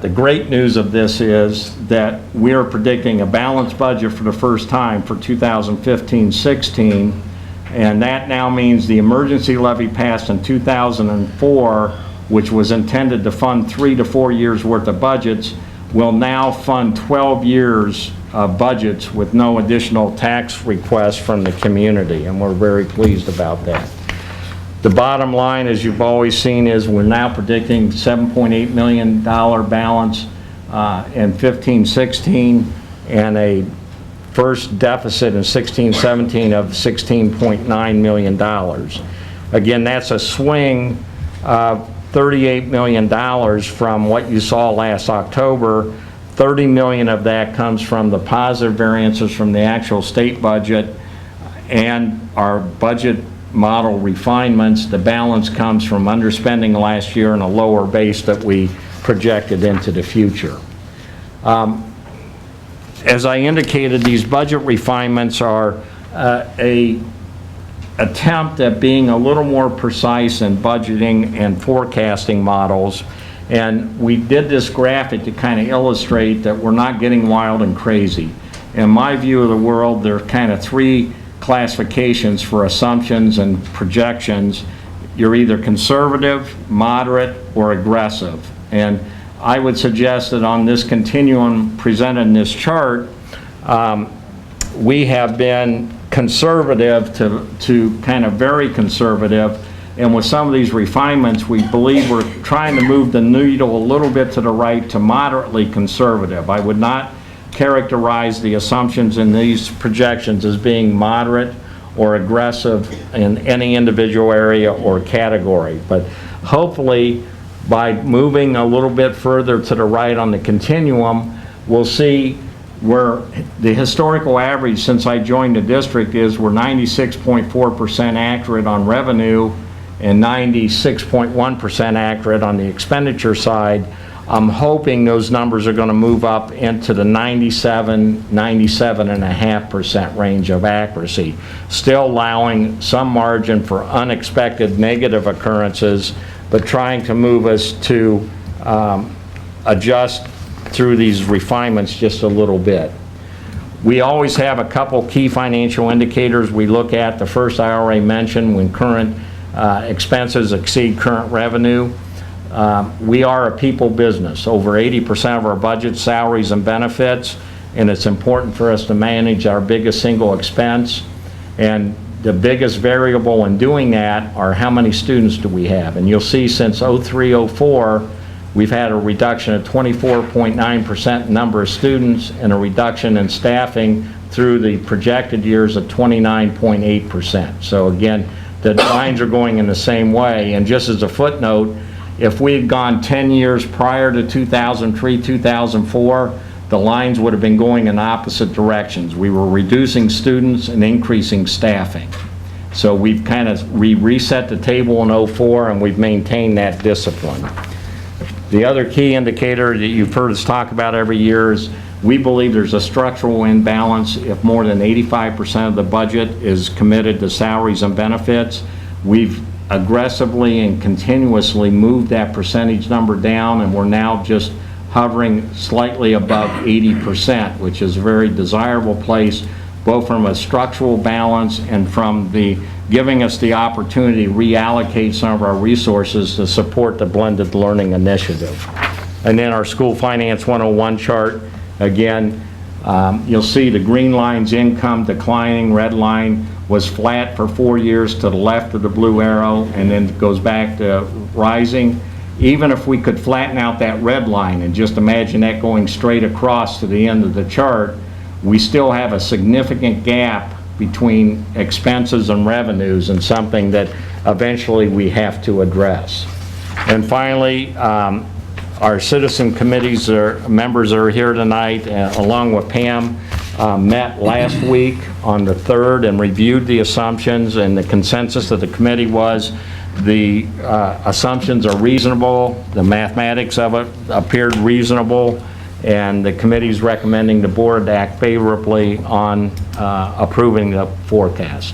The great news of this is that we are predicting a balanced budget for the first time for 2015-16, and that now means the emergency levy passed in 2004, which was intended to fund 3 to 4 years worth of budgets, will now fund 12 years of budgets with no additional tax requests from the community, and we're very pleased about that. The bottom line, as you've always seen, is we're now predicting $7.8 million balance in 15-16 and a first deficit in 16-17 of $16.9 million. Again, that's a swing of $38 million from what you saw last October. $30 million of that comes from the positive variances from the actual state budget and our budget model refinements. The balance comes from underspending last year and a lower base that we projected into the future. As I indicated, these budget refinements are a attempt at being a little more precise in budgeting and forecasting models, and we did this graphic to kind of illustrate that we're not getting wild and crazy. In my view of the world, there are kind of three classifications for assumptions and projections. You're either conservative, moderate, or aggressive. And I would suggest that on this continuum presented in this chart, we have been conservative to kind of very conservative, and with some of these refinements we believe we're trying to move the needle a little bit to the right to moderately conservative. I would not characterize the assumptions in these projections as being moderate or aggressive in any individual area or category, but hopefully by moving a little bit further to the right on the continuum, we'll see where the historical average since I joined the district is we're 96.4% accurate on revenue and 96.1% accurate on the expenditure side. I'm hoping those numbers are going to move up into the 97.5% range of accuracy, still allowing some margin for unexpected negative occurrences, but trying to move us to adjust through these refinements just a little bit. We always have a couple key financial indicators we look at. The first I already mentioned, when current expenses exceed current revenue. We are a people business. Over 80% of our budget, salaries and benefits, and it's important for us to manage our biggest single expense. And the biggest variable in doing that are how many students do we have. And you'll see since 03-04, we've had a reduction of 24.9% number of students and a reduction in staffing through the projected years of 29.8%. So again, the lines are going in the same way. And just as a footnote, if we had gone 10 years prior to 2003, 2004, the lines would have been going in opposite directions. We were reducing students and increasing staffing. So we've kind of reset the table in 04 and we've maintained that discipline. The other key indicator that you've heard us talk about every year is we believe there's a structural imbalance if more than 85% of the budget is committed to salaries and benefits. We've aggressively and continuously moved that percentage number down, and we're now just hovering slightly above 80%, which is a very desirable place, both from a structural balance and from the giving us the opportunity to reallocate some of our resources to support the blended learning initiative. And then our School Finance 101 chart, again, you'll see the green line's income declining, red line was flat for 4 years to the left of the blue arrow, and then it goes back to rising. Even if we could flatten out that red line and just imagine that going straight across to the end of the chart, we still have a significant gap between expenses and revenues, and something that eventually we have to address. And finally, our citizen committees members are here tonight, along with Pam, met last week on the 3rd and reviewed the assumptions, and the consensus of the committee was the assumptions are reasonable, the mathematics of it appeared reasonable, and the committee is recommending the board act favorably on approving the forecast.